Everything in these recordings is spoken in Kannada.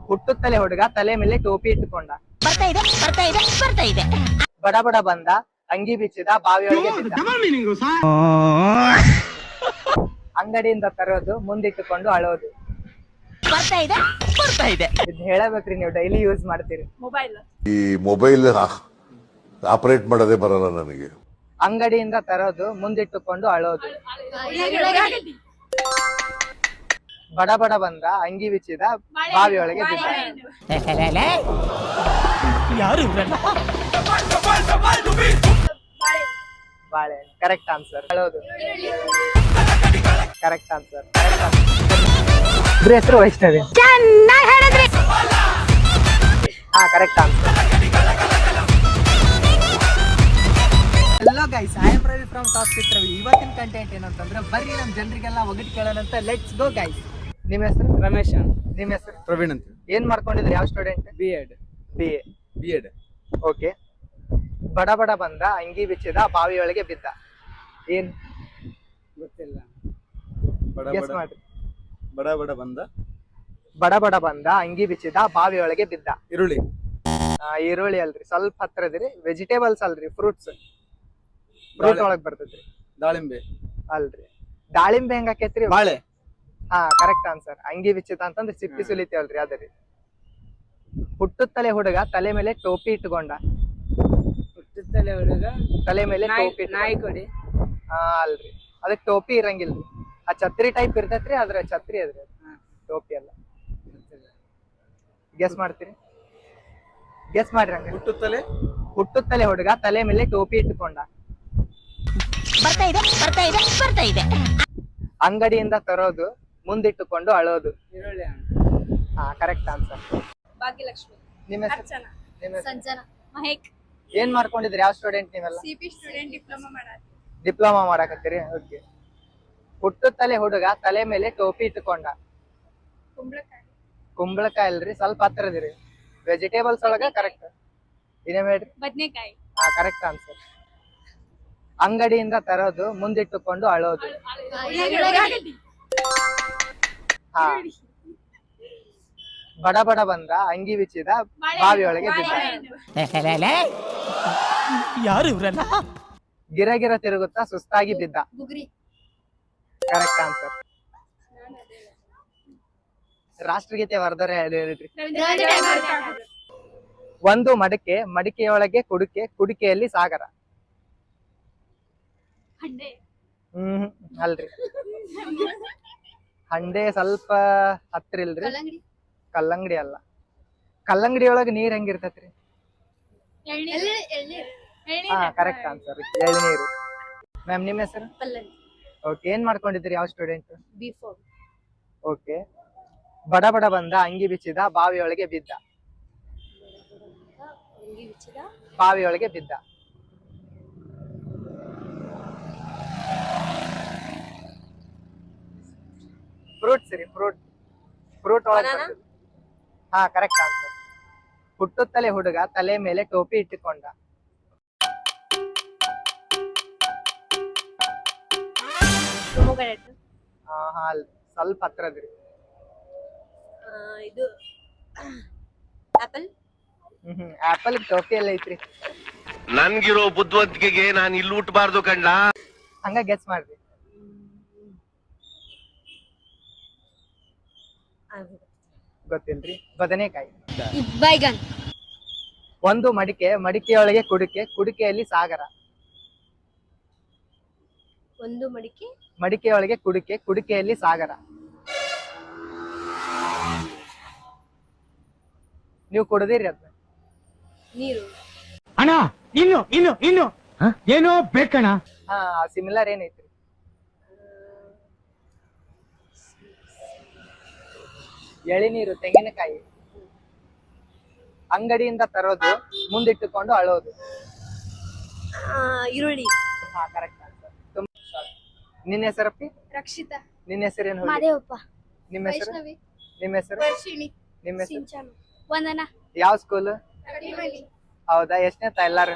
ಹುಟ್ಟುತ್ತಲೇ ಹುಡುಗ ತಲೆ ಮೇಲೆ ಟೋಪಿ ಇಟ್ಟುಕೊಂಡ. ಬಡ ಬಡ ಬಂದ ಅಂಗಿ ಬಿಚ್ಚಿದ ಬಾವಿಯೊಳಗೆ ಬಿದ್ದ. ಅಂಗಡಿಯಿಂದ ತರೋದು ಮುಂದಿಟ್ಟುಕೊಂಡು ಅಳೋದು. ಇದ್ ಹೇಳಬೇಕ್ರಿ, ನೀವು ಡೈಲಿ ಯೂಸ್ ಮಾಡ್ತೀರಿ. ಈ ಮೊಬೈಲ್ ಆಪರೇಟ್ ಮಾಡೋದೇ ಬರಲ್ಲ ನನಗೆ. ಅಂಗಡಿಯಿಂದ ತರೋದು ಮುಂದಿಟ್ಟುಕೊಂಡು ಅಳೋದು. ಬಡ ಬಡ ಬಂದ ಅಂಗಿ ಬಿಚ್ಚಿದ ಬಾವಿಯೊಳಗೆ ಬಿದ್ದ. ಬಾಳೆ. Correct answer. ಅಳೋದು. Correct answer. ಇಬ್ರ ಹೆಸರು ವೈಷ್ಣವಿ. ಹಾ, correct answer. Hello guys, I am Ravi from top sit Ravi. ಇವತ್ತಿನ ಕಂಟೆಂಟ್ ಏನಂತಂದ್ರೆ, ಬರ್ರಿ ನಮ್ ಜನರಿಗೆಲ್ಲ ಒಗಟ್ ಕೇಳೋಣಂತ. Let's go guys. ನಿಮ್ಮ ಹೆಸರು? ರಮೇಶ್. ನಿಮ್ಮ ಹೆಸರು? ಪ್ರವೀಣ್ ಅಂತ. ಏನ್ ಮಾಡ್ಕೊಂಡಿದ್ರಿ? ಯಾವ ಸ್ಟೂಡೆಂಟ್? B Ed. ಓಕೆ. ಬಡ ಬಡ ಬಂದ ಅಂಗಿ ಬಿಚ್ಚಿದ ಬಾವಿಯೊಳಗೆ ಬಿದ್ದ. ಏನ್ ಗೊತ್ತಿಲ್ಲ. ಗೆಸ್ ಮಾಡ್ರಿ. ಬಡ ಬಡ ಬಂದ ಬಡ ಬಡ ಬಂದ ಅಂಗಿ ಬಿಚ್ಚಿದ ಬಾವಿಯೊಳಗೆ ಬಿದ್ದ. ಈರುಳ್ಳಿ. ಈರುಳ್ಳಿ ಅಲ್ರಿ, ಸ್ವಲ್ಪ ಹತ್ರ ಇದ್ರಿ. ವೆಜಿಟೇಬಲ್ಸ್ ಅಲ್ರಿ, ಫ್ರೂಟ್ಸ್. ಫ್ರೂಟ್ ಒಳಗ್ ಬರ್ತೈತ್ರಿ. ದಾಳಿಂಬೆ. ಅಲ್ರಿ, ದಾಳಿಂಬೆ ಹೆಂಗ ಆಕೇತ್ರಿ? ಬಾಳೆ. ಹಾ, ಕರೆಕ್ಟ್ ಆನ್ಸರ್. ಅಂಗಿ ಬಿಚ್ಚಿದ ಅಂತಂದ್ರೆ ಸಿಪ್ಪಿ ಸುಲಿತೇವಲ್ರಿ, ಅದರಿ. ಹುಟ್ಟುತ್ತಲೇ ಹುಡುಗ ತಲೆ ಮೇಲೆ ಟೋಪಿ ಇಟ್ಟುಕೊಂಡ. ಹುಟ್ಟುತ್ತಲೇ ಹುಡುಗ ತಲೆ ಮೇಲೆ ಟೋಪಿ. ನಾಯಿ ಕೊಡಿ. ಅಲ್ರಿ, ಅದಕ್ ಟೋಪಿ ಇರಂಗಿಲ್ರಿ. ಆ ಛತ್ರಿ ಟೈಪ್ ಇರ್ತೈತ್ರಿ, ಅದ್ರ ಛತ್ರಿ ಅದ್ರಿ, ಟೋಪಿ ಅಲ್ಲ. ಗೆಸ್ ಮಾಡ್ತೀರಿ? ಗೆಸ್ ಮಾಡ್ರಿ. ಹಂಗ ಹುಟ್ಟುತ್ತಲೇ ಹುಡುಗ ತಲೆ ಮೇಲೆ ಟೋಪಿ ಇಟ್ಟುಕೊಂಡ. ಅಂಗಡಿಯಿಂದ ತರೋದು ಮುಂದಿಟ್ಟುಕೊಂಡು ಅಳೋದು. ಈರುಳ್ಳಿ. ಹಾ, ಕರೆಕ್ಟ್ ಆನ್ಸರ್. ಭಾಗ್ಯಲಕ್ಷ್ಮಿ. ನಿಮ್ಮ ಹೆಸರು? ನಿಮ್ಮ ಹೆಸರು? ಸಂಜನಾ. ಮಹೇಕ್. ಏನ್ ಮಾಡ್ಕೊಂಡಿದ್ರಿ? ಯಾವ ಸ್ಟೂಡೆಂಟ್ ನೀವೆಲ್ಲ? CP student. ಡಿಪ್ಲೊಮಾ ಮಾಡಾತಿ. ಡಿಪ್ಲೊಮಾ ಮಾಡಕತ್ತೀರಿ? ಓಕೆ. ಹುಟ್ಟುತ್ತಲೇ ಹುಡುಗ ತಲೆ ಮೇಲೆ ಟೋಪಿ ಇಟ್ಟುಕೊಂಡ. ಕುಂಬಳಕಾಯಿ. ಕುಂಬಳಕಾಯಿ ಅಲ್ರಿ, ಸ್ವಲ್ಪ ಹತ್ರ ಇದ್ರಿ. ವೆಜಿಟೇಬಲ್ಸ್ ಒಳಗ ಕರೆಕ್ಟ್. ಇನ್ನೇನ್ ಹೇಳ್ರಿ? ಬದ್ನೆಕಾಯಿ. ಹಾ, ಕರೆಕ್ಟ್ ಆನ್ಸರ್. ಅಂಗಡಿಯಿಂದ ತರೋದು ಮುಂದಿಟ್ಟುಕೊಂಡು ಅಳೋದು. ಹಾ. ಬಡ ಬಡ ಬಂದ ಅಂಗಿ ಬಿಚ್ಚಿದ ಬಾವಿಯೊಳಗೆ ಬಿದ್ದ. ಯಾರು ಇವ್ರಲ್ಲ? ಗಿರ ಗಿರ ತಿರುಗುತ್ತಾ ಸುಸ್ತಾಗಿ ಬಿದ್ದ. ಬುಗ್ರಿ. Correct answer. ರಾಷ್ಟ್ರಗೀತೆ ಬರ್ದರೆ ಹೇಳ್ರಿ. ಒಂದು ಮಡಕೆ, ಮಡಿಕೆಯೊಳಗೆ ಕುಡಿಕೆ, ಕುಡಿಕೆಯಲ್ಲಿ ಸಾಗರ. ಹಂಡೆ. ಅಲ್ರಿ, ಹಂಡೆ ಸ್ವಲ್ಪ ಹತ್ರ ಇಲ್ರಿ. ಕಲ್ಲಂಗಡಿ. ಕಲ್ಲಂಗಡಿ ಅಲ್ಲ. ಕಲ್ಲಂಗಡಿ ಒಳಗ ನೀರ್ ಹೆಂಗಿರ್ತೈತ್ರಿ? ಹಾ, ಕರೆಕ್ಟ್ ಆನ್ಸರ್. ಎಳ್ನೀರು. ಮ್ಯಾಮ್, ನಿಮ್ಮ ಹೆಸರು? ಪಲ್ಲವಿ. ಓಕೆ. ಏನ್ ಮಾಡ್ಕೊಂಡಿದ್ರಿ? ಯಾವ ಸ್ಟೂಡೆಂಟ್? B4. ಓಕೆ. ಬಡ ಬಡ ಬಂದ ಅಂಗಿ ಬಿಚ್ಚಿದ ಬಾವಿಯೊಳಗೆ ಬಿದ್ದ. ಅಂಗಿ ಬಿಚ್ಚಿದ ಬಾವಿಯೊಳಗೆ ಬಿದ್ದ. ಫ್ರೂಟ್ಸ್ ರೀ, ಫ್ರೂಟ್ ಒಳಗೆ. ಹಾ, ಕರೆಕ್ಟ್ ಆನ್ಸರ್. ಹುಟ್ಟುತ್ತಲೇ ಹುಡುಗ ತಲೆ ಮೇಲೆ ಟೋಪಿ ಇಟ್ಟುಕೊಂಡ. ಹಾ, ಸ್ವಲ್ಪ ಹತ್ರ ಇದ್ರಿ. ಇದು ಆಪಲ್. ಆಪಲ್ ಟೋಪಿ ಎಲ್ಲ ಐತ್ರಿ. ನನ್ಗಿರೋ ಬುದ್ಧಿವಂತಿಕೆಗೆ ನಾನು ಇಲ್ಲಿ ಹುಟ್ಟಬಾರ್ದು ಕಂಡ. ಹಂಗ ಗೆಸ್ ಮಾಡ್ರಿ. ಗೊತ್ತಿಲ್ರಿ. ಬದನೆಕಾಯಿ. ಬೈಗನ್. ಒಂದು ಮಡಿಕೆ, ಮಡಿಕೆಯೊಳಗೆ ಕುಡಿಕೆ, ಕುಡಿಕೆಯಲ್ಲಿ ಸಾಗರ. ಒಂದು ಮಡಿಕೆ. ಮಡಿಕೆಯೊಳಗೆ ಕುಡಿಕೆ, ಕುಡಿಕೆಯಲ್ಲಿ ಸಾಗರ. ನೀವು ಕುಡ್ದಿರಿ ಅದ್ನ? ನೀರು. ಅಣ್ಣ, ಇನ್ನು ಏನೋ ಬೇಕಣ್ಣ. ಹಾ, ಸಿಮಿಲರ್ ಏನೈತ್ರಿ? ಎಳಿನೀರು, ತೆಂಗಿನಕಾಯಿ. ಅಂಗಡಿಯಿಂದ ತರೋದು ಮುಂದಿಟ್ಟುಕೊಂಡು ಅಳೋದು. ಈರುಳ್ಳಿ. ಹಾ, ಕರೆಕ್ಟ್ ಆನ್ಸರ್. ನಿನ್ನ ಹೆಸರಪ್ಪಿ? ರಕ್ಷಿತಾ. ನಿನ್ನ ಹೆಸರೇನು? ಮಾದೇವಪ್ಪ. ನಿಮ್ಮ ಹೆಸರು? ವೈಷ್ಣವಿ. ನಿಮ್ಮ ಹೆಸರು? ವರ್ಷಿಣಿ. ನಿಮ್ಮ ಹೆಸರು? ಸಿಂಚನ. ವಂದನಾ. ಯಾವ ಸ್ಕೂಲ್? ಕಡಿಮಲಿ. ಹೌದಾ? ಎಷ್ಟನೇತ ಎಲ್ಲಾರು?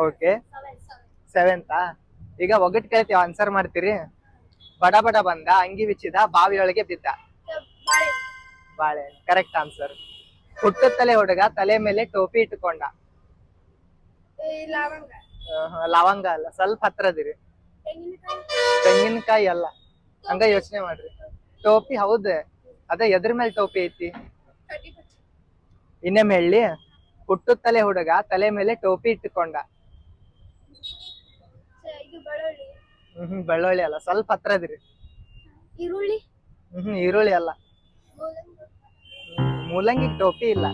ಓಕೆ. 7th. ಈಗ ಒಗಟ್ ಕೇಳ್ತೀವಿ, ಆನ್ಸರ್ ಮಾಡ್ತೀರಿ. ಬಡ ಬಡ ಬಂದ ಅಂಗಿ ಬಿಚ್ಚಿದ ಬಾವಿಯೊಳಗೆ ಬಿದ್ದ. ಬಾಳೆಹಣ್ಣು ಕರೆಕ್ಟ್ ಆನ್ಸರ್. ಹುಟ್ಟುತ್ತಲೇ ಹುಡುಗ ತಲೆ ಮೇಲೆ ಟೋಪಿ ಇಟ್ಟುಕೊಂಡ. ಲವಂಗ ಅಲ್ಲ, ಸ್ವಲ್ಪ ಹತ್ರ ಅದಿರಿ. ತೆಂಗಿನಕಾಯಿ ಅಲ್ಲ, ಹಂಗ ಯೋಚನೆ ಮಾಡ್ರಿ. ಟೋಪಿ ಹೌದ, ಅದ ಎದ್ರ ಮೇಲೆ ಟೋಪಿ ಐತಿ? ಇನ್ನೊಮ್ಮೆ ಹೇಳಿ. ಹುಟ್ಟುತ್ತಲೇ ಹುಡುಗ ತಲೆ ಮೇಲೆ ಟೋಪಿ ಇಟ್ಟುಕೊಂಡ. ಬೆಳ್ಳುಳ್ಳಿ ಅಲ್ಲ, ಸ್ವಲ್ಪ ಹತ್ರ ಅದಿರಿ. ಈರುಳ್ಳಿ. ಈರುಳ್ಳಿ ಅಲ್ಲ. ಮೂಲಂಗಿ ಟೋಪಿ ಇಲ್ಲ.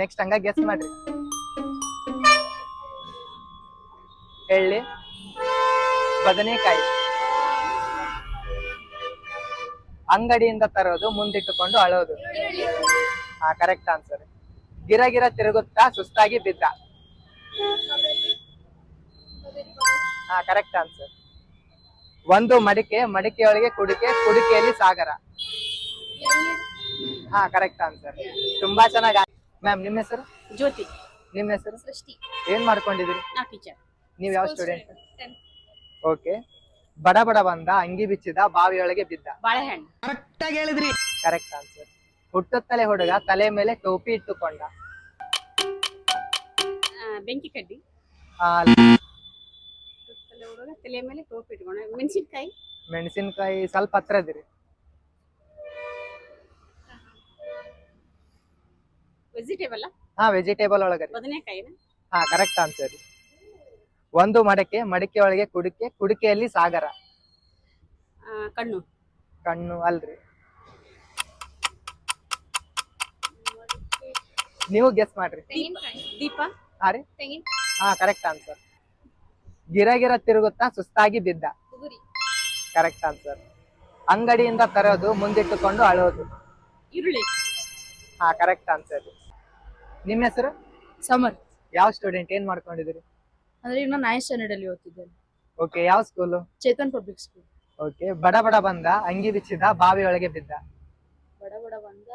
ನೆಕ್ಸ್ಟ್ ಹಂಗ ಗೆಸ್ ಮಾಡ್ರಿ. ಹೇಳಿ. ಬದನೆಕಾಯಿ. ಅಂಗಡಿಯಿಂದ ತರೋದು, ಮುಂದಿಟ್ಟುಕೊಂಡು ಅಳೋದು. ಹಾ ಕರೆಕ್ಟ್ ಆನ್ಸರ್. ಗಿರ ಗಿರ ತಿರುಗುತ್ತಾ ಸುಸ್ತಾಗಿ ಬಿದ್ದ. ಹಾ ಕರೆಕ್ಟ್ ಆನ್ಸರ್. ಒಂದು ಮಡಿಕೆ, ಮಡಿಕೆಯೊಳಗೆ ಕುಡಿಕೆ, ಕುಡಿಕೆಯಲ್ಲಿ ಸಾಗರ. ಹಾ ಕರೆಕ್ಟ್ ಆನ್ಸರ್. ತುಂಬಾ ಚೆನ್ನಾಗಿ. ಮ್ಯಾಮ್ ನಿಮ್ಮ ಹೆಸರು? ಜ್ಯೋತಿ. ನಿಮ್ಮ ಹೆಸರು? ಸೃಷ್ಟಿ. ಏನ್ ಮಾಡ್ಕೊಂಡಿದ್ದೀರಿ? ನಾ ಟೀಚರ್. ನೀವ್ ಯಾವ ಸ್ಟೂಡೆಂಟ್? ಓಕೆ. ಬಡ ಬಡ ಬಂದ, ಅಂಗಿ ಬಿಚ್ಚಿದ, ಬಾವಿಯೊಳಗೆ ಬಿದ್ದ. ಬಾಳೆಹಣ್ಣು. Correct answer. ಹುಟ್ಟುತ್ತಲೇ ಹುಡುಗ ತಲೆ ಮೇಲೆ ಟೋಪಿ ಇಟ್ಟುಕೊಂಡ. ಬೆಂಕಿ ಕಡ್ಡಿ. ಆ, ಹುಡುಗ ತಲೆ ಮೇಲೆ ಟೋಪಿ ಇಟ್ಕೊಂಡ. ಮೆಣಸಿನ್ಕಾಯಿ. ಮೆಣಸಿನಕಾಯಿ ಸ್ವಲ್ಪ ಹತ್ರ ಅದಿರಿ. ವೆಜಿಟೇಬಲ್. ಹಾ ವೆಜಿಟೇಬಲ್ ಒಳಗರಿ. ಬದನೆಕಾಯಿನ. ಹಾ ಕರೆಕ್ಟ್ ಆನ್ಸರ್. ಒಂದು ಮಡಕೆ, ಮಡಿಕೆಯೊಳಗೆ ಕುಡಿಕೆ, ಕುಡಿಕೆಯಲ್ಲಿ ಸಾಗರ. ಕಣ್ಣು. ಕಣ್ಣು ಅಲ್ರಿ. ನೀವು ಗೆಸ್ ಮಾಡ್ರಿ. ದೀಪ. ಹಾ ರೀ. ಹಾ ಕರೆಕ್ಟ್ ಆನ್ಸರ್. ಗಿರ ಗಿರ ತಿರುಗುತ್ತಾ ಸುಸ್ತಾಗಿ ಬಿದ್ದ. Correct answer. ಅಂಗಡಿಯಿಂದ ತರೋದು, ಮುಂದಿಟ್ಟುಕೊಂಡು ಅಳೋದು. ಈರುಳ್ಳಿ. ಹಾ ಕರೆಕ್ಟ್ ಆನ್ಸರ್. ನಿಮ್ಮ ಹೆಸರು? ಸಮರ್. ಯಾವ ಸ್ಟೂಡೆಂಟ್? ಏನ್ ಮಾಡ್ಕೊಂಡಿದ್ದೀರಿ? ಅಂದ್ರೆ ಈಗ ನಾನು 9th ಸ್ಟ್ಯಾಂಡರ್ಡ್ ಅಲ್ಲಿ ಓದ್ತಿದ್ದೇನೆ. ಓಕೆ. ಯಾವ school? Chetan public school. Okay. ಬಡ ಬಡ ಬಂದ, ಅಂಗಿ ಬಿಚ್ಚಿದ, ಬಾವಿಯೊಳಗೆ ಬಿದ್ದ. ಬಡ ಬಡ ಬಂದ,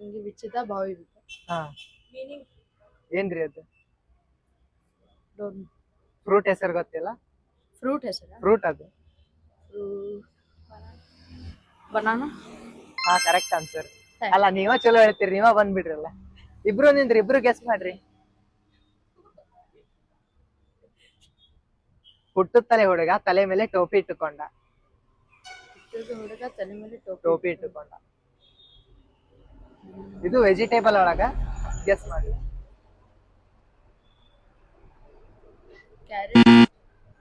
ಅಂಗಿ ಬಿಚ್ಚಿದ, ಬಾವಿ ಬಿದ್ದ. ಹಾ ಏನ್ರಿ ಅದು? ಡೋಂಟ್. ಫ್ರೂಟ್ ಹೆಸರು ಗೊತ್ತಿಲ್ಲ? ಫ್ರೂಟ್ ಹೆಸರ? ಫ್ರೂಟ್ ಅದು. ಬನಾನಾ. ಹಾ ಕರೆಕ್ಟ್ ಆನ್ಸರ್. ಅಲ್ಲ ನೀವ ಚಲೋ ಹೇಳ್ತೀರಿ, ನೀವ ಬಂದ್ಬಿಡ್ರಲ್ಲ. ಇಬ್ರು ನಿಂದ್ರಿ, ಇಬ್ರು ಗೆಸ್ ಮಾಡ್ರಿ. ಹುಟ್ಟುತ್ತಲೇ ಹುಡುಗ ತಲೆ ಮೇಲೆ ಟೋಪಿ ಇಟ್ಟುಕೊಂಡ. ಹುಡುಗ ತಲೆ ಮೇಲೆ ಟೋಪಿ ಇಟ್ಟುಕೊಂಡ. ಇದು ವೆಜಿಟೇಬಲ್ ಒಳಗ ಗೆಸ್ ಮಾಡಿ. ಕ್ಯಾರೆಟ್.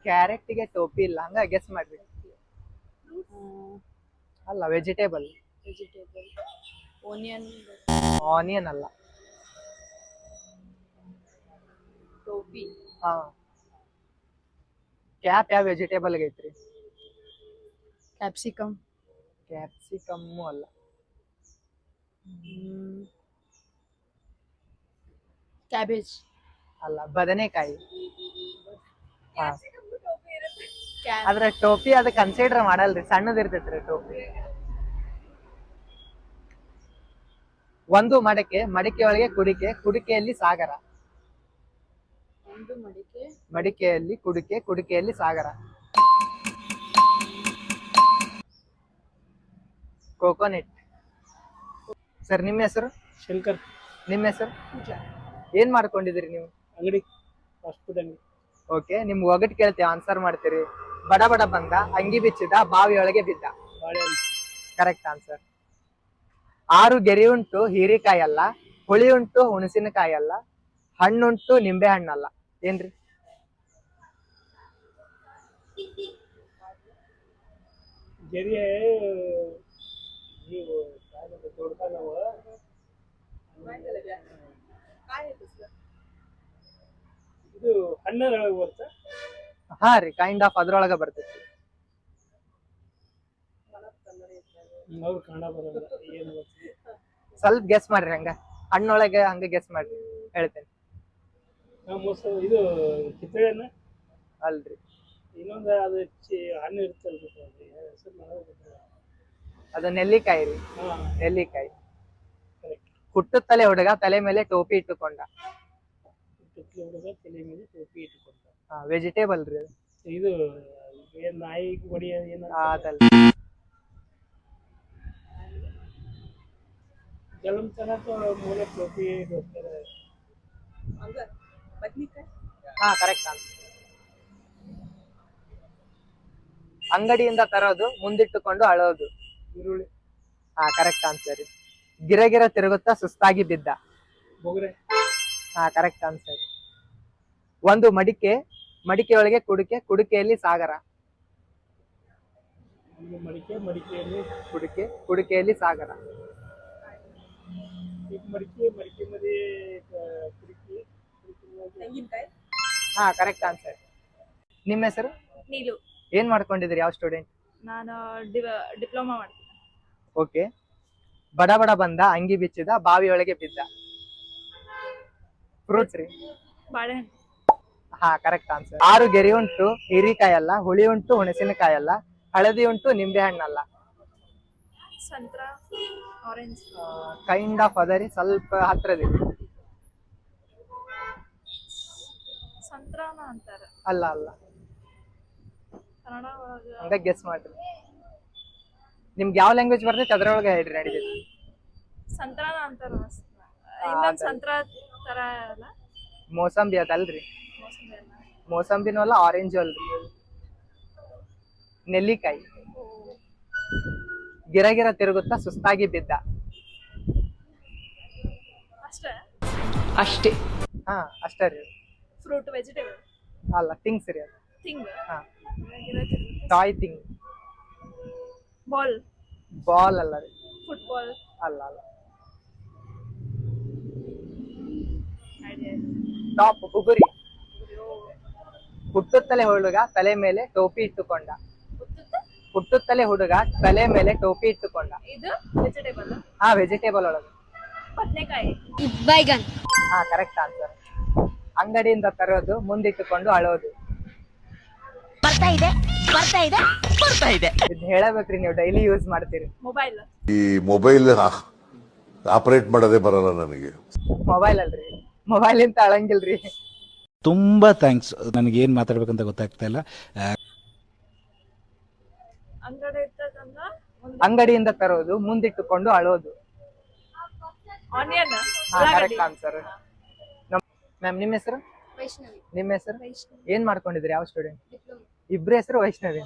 ಕ್ಯಾರೆಟ್ಗೆ ಟೋಪಿ ಇಲ್ಲ, ಹಂಗ ಗೆಸ್ ಮಾಡ್ರಿ. ಅಲ್ಲ ವೆಜಿಟೇಬಲ್. ವೆಜಿಟೇಬಲ್. ಓನಿಯನ್. ಆನಿಯನ್ ಅಲ್ಲ. ಟೋಪಿ. ಹಾ. ಕ್ಯಾಪ್ ಯಾವ ವೆಜಿಟೇಬಲ್ ಐತ್ರಿ? ಕ್ಯಾಪ್ಸಿಕಮ್. ಕ್ಯಾಪ್ಸಿಕಮ್ ಅಲ್ಲ. ಕ್ಯಾಬೇಜ್. ಅಲ್ಲ, ಬದನೆಕಾಯಿ. ಹಾ. ಕ್ಯಾನ್. ಆದ್ರೆ ಟೋಪಿ ಅದ ಕನ್ಸಿಡರ್ ಮಾಡಲ್ರಿ, ಸಣ್ಣದಿರ್ತೈತ್ರಿ ಟೋಪಿ. ಒಂದು ಮಡಕೆ, ಮಡಿಕೆಯೊಳಗೆ ಕುಡಿಕೆ, ಕುಡಿಕೆಯಲ್ಲಿ ಸಾಗರ. ಒಂದು ಮಡಿಕೆ. ಮಡಿಕೆಯಲ್ಲಿ ಕುಡಿಕೆ, ಕುಡಿಕೆಯಲ್ಲಿ ಸಾಗರ. ಕೋಕೋನೆಟ್. ಸರ್ ನಿಮ್ಮ ಹೆಸರು? ಶಂಕರ್. ನಿಮ್ಮ ಹೆಸರು? ಏನ್ ಮಾಡ್ಕೊಂಡಿದ್ದೀರಿ ನೀವು? ಅಂಗಡಿ. ಫಾಸ್ಟ್ ಫುಡ್ ಅಂಗಡಿ. ಓಕೆ. ನಿಮ್ಗೆ ಒಗಟ್ ಕೇಳ್ತೀವಿ, ಆನ್ಸರ್ ಮಾಡ್ತೀರಿ. ಬಡ ಬಡ ಬಂದ, ಅಂಗಿ ಬಿಚ್ಚಿದ, ಬಾವಿಯೊಳಗೆ ಬಿದ್ದ. ಬಾಳೆಹಣ್ಣು. Correct answer. 6 ಗೆರೆ ಉಂಟು, ಹೀರಿಕಾಯಿ ಅಲ್ಲ. ಹುಳಿ ಉಂಟು, ಹುಣಸಿನಕಾಯಿ ಅಲ್ಲ. ಹಣ್ಣುಂಟು, ನಿಂಬೆ ಹಣ್ಣಲ್ಲ. ಏನ್ರಿ? ಜರಿಯ ನೀವು ದೊಡ್ಡಕಾಲವ ಇದು ಹಣ್ಣರೊಳಗೆ ಬರುತ್ತಾ? ಹಾ ರೀ, ಕೈಂಡ್ ಆಫ್ ಅದ್ರೊಳಗ ಬರ್ತೈತಿ. ಅವ್ರು ಕನ್ನಡ ಬರೋಲ್ಲ, ಏನು ಗೊತ್ತಿಲ್ಲ. ಸ್ವಲ್ಪ ಗೆಸ್ ಮಾಡ್ರಿ, ಹಂಗ ಹಣ್ಣೊಳಗೆ ಹಂಗ ಗೆಸ್ ಮಾಡ್ರಿ, ಹೇಳ್ತೇನೆ. ಇದು ಕಿತ್ತಳೆ ಹಣ್ಣು ಅಲ್ರಿ. ಇನ್ನೊಂದು ಅದು ಹಣ್ಣು ಇರ್ತಲ್ರಿ, ಹೆಸರು ನನಗೆ ಗೊತ್ತಿಲ್ಲ. ಅದು ನೆಲ್ಲಿಕಾಯಿ ರೀ. ಹಾ ನೆಲ್ಲಿಕಾಯಿ. ಕರೆಕ್ಟ್. ಹುಟ್ಟುತ್ತಲೇ ಹುಡುಗ ತಲೆ ಮೇಲೆ ಟೋಪಿ ಇಟ್ಟುಕೊಂಡ. ಹುಡುಗ ತಲೆ ಮೇಲೆ ಟೋಪಿ ಇಟ್ಟುಕೊಂಡ. ಹಾ ವೆಜಿಟೇಬಲ್ ರೀ ಅದು. ಇದು ಏನ್ ನಾಯಿ ಹೊಡಿಯ ಏನ ಅದಲ್ಲ. ಅಂತಾನ ಮೂಲ ಟೋಪಿ ಹೋಗ್ತಾರೆ. ಹಂಗ ಬದ್ನಿಕಾಯಿ ಹಾ ಕರೆಕ್ಟ್ ಆನ್ಸರ್. ಅಂಗಡಿಯಿಂದ ತರೋದು ಮುಂದಿಟ್ಟುಕೊಂಡು ಅಳೋದು. ಈರುಳ್ಳಿ. ಹಾ ಕರೆಕ್ಟ್ ಆನ್ಸರ್. ಗಿರ ತಿರುಗುತ್ತಾ ಸುಸ್ತಾಗಿ ಬಿದ್ದ. ಬೊಗರೆ. ಹಾ ಕರೆಕ್ಟ್ ಆನ್ಸರ್. ಒಂದು ಮಡಿಕೆಯೊಳಗೆ ಕುಡಿಕೆ, ಕುಡಿಕೆಯಲ್ಲಿ ಸಾಗರ. ಒಂದು ಮಡಿಕೆಯಲ್ಲಿ ಕುಡಿಕೆಯಲ್ಲಿ ಸಾಗರ. ಮಡಿಕೆ मध्ये ಕುಡಿಕೆ. ತೆಂಗಿನಕಾಯಿ ಹಾ ಕರೆಕ್ಟ್ ಆನ್ಸರ್. ನಿಮ್ಮ ಹೆಸರು? ನೀಲು. ಏನ್ ಮಾಡ್ಕೊಂಡಿದ್ದೀರಿ? ಯಾವ ಸ್ಟೂಡೆಂಟ್? ನಾನು ಡಿಪ್ಲೊಮಾ ಮಾಡ್ತೀನಿ. ಓಕೆ. ಬಡ ಬಡ ಬಂದ ಅಂಗಿ ಬಿಚ್ಚಿದ ಬಾವಿಯೊಳಗೆ ಬಿದ್ದ. ಫ್ರೂಟ್ಸ್ ರೀ. ಬಾಳೆಹಣ್ಣು. ಹಾ ಕರೆಕ್ಟ್ ಆನ್ಸರ್. 6 ಗೆರೆ ಉಂಟು ಹೀರಿಕಾಯಿ ಅಲ್ಲ, ಹುಳಿ ಉಂಟು ಹುಣಸಿನಕಾಯಿ ಅಲ್ಲ, ಹಳದಿ ಉಂಟು ನಿಂಬೆ ಹಣ್ಣಲ್ಲ. ಸಂತ್ರ, ಆರೆಂಜ್. ಕೈಂಡ್ ಆಫ್ ಅದರಿ, ಸ್ವಲ್ಪ ಹತ್ರದಿದೆ. ಸಂತ್ರಾನ ಅಂತಾರೆ ಅಲ್ಲ ಅಲ್ಲ, ಕನ್ನಡ ಒಳಗ. ಹಂಗ ಗೆಸ್ ಮಾಡ್ರಿ. ನಿಮ್ಗೆ ಯಾವ ಲ್ಯಾಂಗ್ವೇಜ್ ಬರ್ತೈತೆ ಅದ್ರೊಳಗೆ ಹೇಳ್ರಿ, ನಡೀತೈತಿ. ಸಂತ್ರಾನ ಅಂತಾರ. ಇನ್ನೊಂದ್ ಸಂತ್ರ ತರ ಅಲ್ಲ. ಮೋಸಂಬಿ ಅದಲ್ರಿ. ಮೋಸಂಬಿ ಅಲ್ಲ. ಮೋಸಂಬಿನೂ ಅಲ್ಲ, ಆರೆಂಜ್ ಅಲ್ರಿ. ನೆಲ್ಲಿಕಾಯಿ. ಗಿರ ತಿರುಗುತ್ತಾ ಸುಸ್ತಾಗಿ ಬಿದ್ದ. ಅಷ್ಟೇ. ಹಾ ಅಷ್ಟೇ ರೀ. ಫ್ರೂಟ್, ವೆಜಿಟೇಬಲ್ ಅಲ್ಲ, ಥಿಂಗ್ಸ್ ರೀ ಅದು. ಥಿಂಗ್. ಹಾ ಟಾಯ್ ಥಿಂಗ್. ಬಾಲ್. ಬಾಲ್ ಅಲ್ಲ ರೀ. ಫುಟ್ಬಾಲ್. ಅಲ್ಲ ಅಲ್ಲ. ಟಾಪ್ ಬುಗುರಿ. ಹುಟ್ಟುತ್ತಲೇ ಹುಡುಗ ತಲೆ ಮೇಲೆ ಟೋಪಿ ಇಟ್ಟುಕೊಂಡ. ಹುಟ್ಟುತ್ತಲೇ ಹುಡುಗ ತಲೆ ಮೇಲೆ ಟೋಪಿ ಇಟ್ಟುಕೊಂಡ. ಇದು ವೆಜಿಟೇಬಲ್. ಹಾ ವೆಜಿಟೇಬಲ್ ಒಳಗೆ. ಬದನೆಕಾಯಿ. ಬೈಗನ್. ಹಾ ಕರೆಕ್ಟ್ ಆನ್ಸರ್. ಅಂಗಡಿಯಿಂದ ತರೋದು ಮುಂದಿಟ್ಟುಕೊಂಡು ಅಳೋದು. ಇದು ಹೇಳಬೇಕ್ರಿ, ನೀವು ಡೈಲಿ ಯೂಸ್ ಮಾಡ್ತೀರಿ. ಮೊಬೈಲ್. ಈ ಮೊಬೈಲ್ ಆಪರೇಟ್ ಮಾಡೋದೇ ಬರಲ್ಲ ನನಗೆ. ಮೊಬೈಲ್ ಅಲ್ರಿ, ಮೊಬೈಲ್ ಅಂತ ಅಳಂಗಿಲ್ರಿ. ತುಂಬಾ ಥ್ಯಾಂಕ್ಸ್. ನನಗೆ ಏನ್ ಮಾತಾಡ್ಬೇಕಂತ ಗೊತ್ತಾಗ್ತಾ ಇಲ್ಲ. ಅಂಗಡಿ ಇರ್ತದನ್ನ ಅಂಗಡಿಯಿಂದ ತರೋದು ಮುಂದಿಟ್ಟುಕೊಂಡು ಅಳೋದು. ಆನಿಯನ್. ಹಾ ಕರೆಕ್ಟ್ ಆನ್ಸರ್. ಮ್ಯಾಮ್ ನಿಮ್ಮ ಹೆಸರು? ವೈಷ್ಣವಿ. ನಿಮ್ಮ ಹೆಸರು? ವೈಷ್ಣವಿ. ಏನ್ ಮಾಡ್ಕೊಂಡಿದ್ರಿ? ಯಾವ ಸ್ಟೂಡೆಂಟ್? ಡಿಪ್ಲೊಮಾ. ಇಬ್ರ ಹೆಸರು ವೈಷ್ಣವಿ.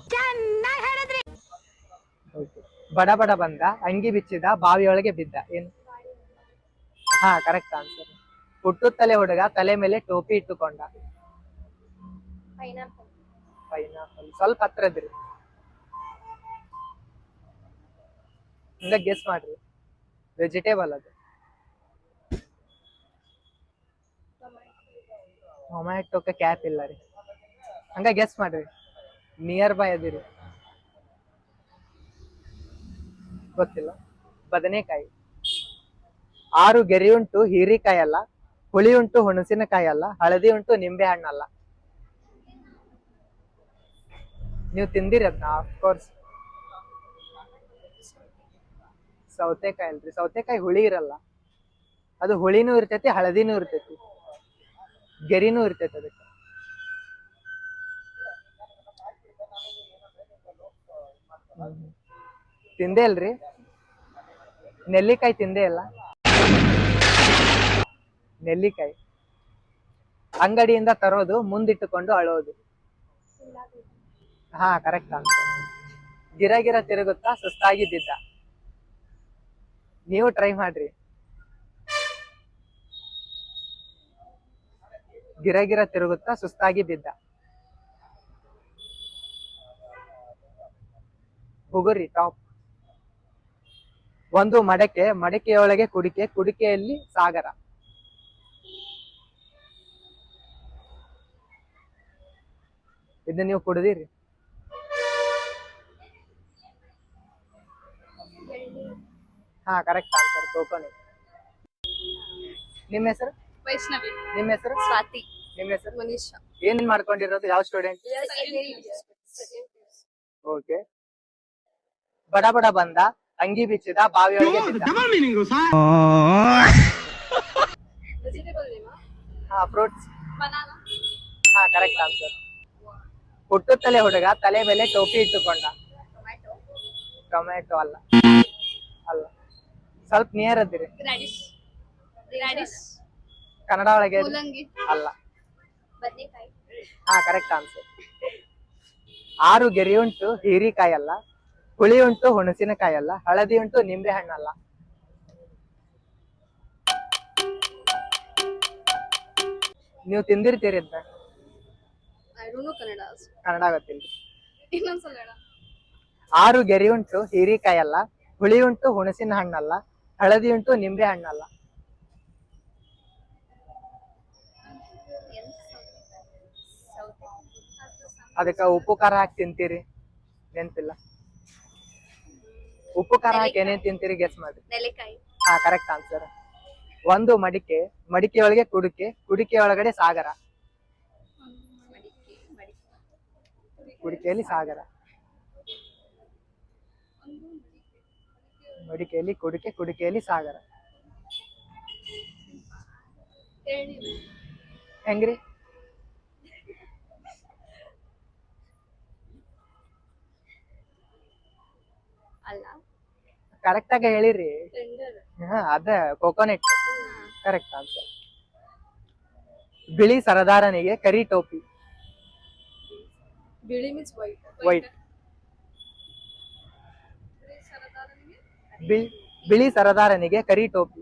Okay. ಬಡ ಬಡ ಬಂದ ಅಂಗಿ ಬಿಚ್ಚಿದ ಬಾವಿಯೊಳಗೆ ಬಿದ್ದ. ಏನು? ಹಾ ಕರೆಕ್ಟ್ ಆನ್ಸರ್. ಹುಟ್ಟುತ್ತಲೇ ಹುಡುಗ ತಲೆ ಮೇಲೆ ಟೋಪಿ ಇಟ್ಟುಕೊಂಡ. ಪೈನಾಪಲ್. ಪೈನಾಪಲ್. ಸ್ವಲ್ಪ ಹತ್ರ ಇದ್ರಿ, ಹಿಂಗ ಗೆಸ್ ಮಾಡ್ರಿ. ವೆಜಿಟೇಬಲ್ ಅದು. ಟೊಮ್ಯಾಟೋಕ್ಕೆ ಕ್ಯಾಪ್ ಇಲ್ಲ ರೀ. ಹಂಗ ಗೆಸ್ ಮಾಡ್ರಿ, ನಿಯರ್ ಬೈ ಅದಿರಿ. ಗೊತ್ತಿಲ್ಲ. ಬದನೆಕಾಯಿ. 6 ಗೆರೆ ಉಂಟು ಹೀರಿಕಾಯಿ ಅಲ್ಲ, ಹುಳಿ ಉಂಟು ಹುಣಸಿನಕಾಯಿ ಅಲ್ಲ, ಹಳದಿ ಉಂಟು ನಿಂಬೆ ಹಣ್ಣಲ್ಲ. ನೀವು ತಿಂದಿರಿ ಅದನ್ನ ಆಫ್ಕೋರ್ಸ್. ಸೌತೆಕಾಯಿ ಅಲ್ರಿ. ಸೌತೆಕಾಯಿ ಹುಳಿ ಇರಲ್ಲ, ಅದು ಹುಳಿನೂ ಇರ್ತೈತಿ ಹಳದಿನೂ ಇರ್ತೈತಿ, ಗೆರಿನೂ ಇರ್ತೈತಿ ಅದಕ್ಕೆ. ತಿಂದೆ ಅಲ್ರಿ? ನೆಲ್ಲಿಕಾಯಿ ತಿಂದೆ ಅಲ್ಲ? ನೆಲ್ಲಿಕಾಯಿ. ಅಂಗಡಿಯಿಂದ ತರೋದು ಮುಂದಿಟ್ಟುಕೊಂಡು ಅಳೋದು. ಹಾ ಕರೆಕ್ಟ್ ಆನ್ಸರ್. ಗಿರ ತಿರುಗುತ್ತಾ ಸುಸ್ತಾಗಿ ಬಿದ್ದ. ನೀವು ಟ್ರೈ ಮಾಡ್ರಿ. ಗಿರ ತಿರುಗುತ್ತಾ ಸುಸ್ತಾಗಿ ಬಿದ್ದ. ಬುಗುರಿ. ಟಾಪ್. ಒಂದು ಮಡಕೆಯೊಳಗೆ ಕುಡಿಕೆ, ಕುಡಿಕೆಯಲ್ಲಿ ಸಾಗರ. ಇದನ್ನ ನೀವು ಕುಡಿದಿರಿ? ಹಾ ಕರೆಕ್ಟ್ ಆನ್ಸರ್. ಕೋಕೋನಟ್. ನಿಮ್ಮ ಹೆಸರು? ವೈಷ್ಣವಿ. ನಿಮ್ಮ ಹೆಸರು? ಸ್ವಾತಿ. ನಿಮ್ಮ ಹೆಸರು? ಮನೀಷಾ. ಏನ್ ಮಾಡ್ಕೊಂಡಿರೋದು? ಯಾವ ಸ್ಟೂಡೆಂಟ್? ಓಕೆ. ಬಡ ಬಡ ಬಂದ ಅಂಗಿ ಬಿಚ್ಚಿದ ಬಾವಿಯೊಳಗೆ ಬಿದ್ದ. ವೆಜಿಟೇಬಲ್. ಹಾ ಫ್ರೂಟ್ಸ್. ಬನಾನಾ. ಹಾ ಕರೆಕ್ಟ್ ಆನ್ಸರ್. ಹುಟ್ಟುತ್ತಲೇ ಹುಡುಗ ತಲೆ ಮೇಲೆ ಟೋಪಿ ಇಟ್ಟುಕೊಂಡ. ಟೊಮ್ಯಾಟೊ. ಟೊಮ್ಯಾಟೊ ಅಲ್ಲ. ಅಲ್ಲ. ಸ್ವಲ್ಪ ನಿಯರ್ ಅದಿರಿ. ರ್ಯಾಡಿಶ್ ರ್ಯಾಡಿಶ್ ಕನ್ನಡ ಒಳಗೆ ಮೂಲಂಗಿ ಅಲ್ಲ. ಬದನೆಕಾಯಿ ಹಾ ಕರೆಕ್ಟ್ ಆನ್ಸರ್. 6 ಗೆರೆ ಉಂಟು ಹೀರಿಕಾಯಿ ಅಲ್ಲ, ಹುಳಿ ಉಂಟು ಹುಣಸಿನಕಾಯಿ ಅಲ್ಲ, ಹಳದಿ ಉಂಟು ನಿಂಬೆ ಹಣ್ಣಲ್ಲ. ನೀವು ತಿಂದಿರ್ತೀರಿ ಇದ್ನ. I don't know Kannada Kannada ಗೊತ್ತಿಲ್ಲ. ಇನ್ನೊಂದ್ಸಲ ಹೇಳ 6 ಗೆರೆ ಉಂಟು ಹೀರಿಕಾಯಿ ಅಲ್ಲ, ಹುಳಿ ಉಂಟು ಹುಣಸಿನ ಹಣ್ಣಲ್ಲ, ಹಳದಿ ಉಂಟು ನಿಂಬೆ ಹಣ್ಣಲ್ಲ. ಅದಕ್ಕ ಉಪ್ಪು ಖಾರ ಹಾಕಿ ತಿಂತೀರಿ, ನೆನ್ಪಿಲ್ಲ. ಉಪ್ಪು ಖಾರ ಹಾಕಿ ಏನೇನ್ ತಿಂತೀರಿ ಗೆಸ್ ಮಾಡಿ. ನೆಲ್ಲಿಕಾಯಿ ಹಾ ಕರೆಕ್ಟ್ ಆನ್ಸರ್. ಒಂದು ಮಡಿಕೆ, ಮಡಿಕೆ ಒಳಗೆ ಕುಡಿಕೆ, ಕುಡಿಕೆ ಒಳಗಡೆ ಸಾಗರ. ಕುಡಿಕೆಯಲ್ಲಿ ಸಾಗರ. ಮಡಿಕೆಯಲ್ಲಿ ಕುಡಿಕೆ, ಕುಡಿಕೆಯಲ್ಲಿ ಸಾಗರ. ಹೆಂಗ್ರಿ? ಅಲ್ಲ ಕರೆಕ್ಟ್ ಆಗಿ ಹೇಳಿರಿ. ಟೆಂಡರ್ ಹಾ ಅದ ಕೋಕೋನೆಟ್. Correct answer. ಬಿಳಿ ಸರದಾರನಿಗೆ ಕರಿ ಟೋಪಿ. ಬಿಳಿ ಮೀನ್ಸ್ ವೈಟ್. ಬಿಳಿ ಸರದಾರನಿಗೆ ಕರಿ ಟೋಪಿ.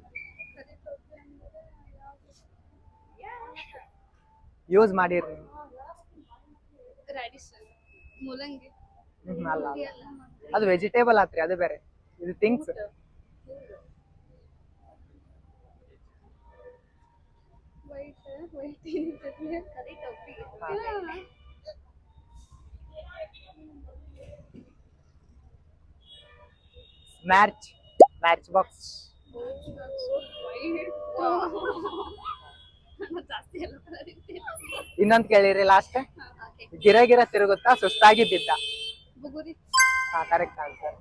ಯೂಸ್ ಮಾಡಿರಿ. ರ್ಯಾಡಿಶ್ ಮೂಲಂಗಿ ಅಲ್ಲ ಅದು ವೆಜಿಟೇಬಲ್ ಆತ್ರಿ, ಅದು ಬೇರೆ. ಇದು ಥಿಂಗ್ಸ್. Match box. ಜಾಸ್ತಿ ಎಲ್ಲ ಇನ್ನೊಂದ್ ಕೇಳಿರಿ ಲಾಸ್ಟ್. ಗಿರ ಗಿರ ತಿರುಗುತ್ತಾ ಸುಸ್ತಾಗಿ ಬಿದ್ದ. ಬುಗುರಿ ಹಾ ಕರೆಕ್ಟ್ ಆನ್ಸರ್.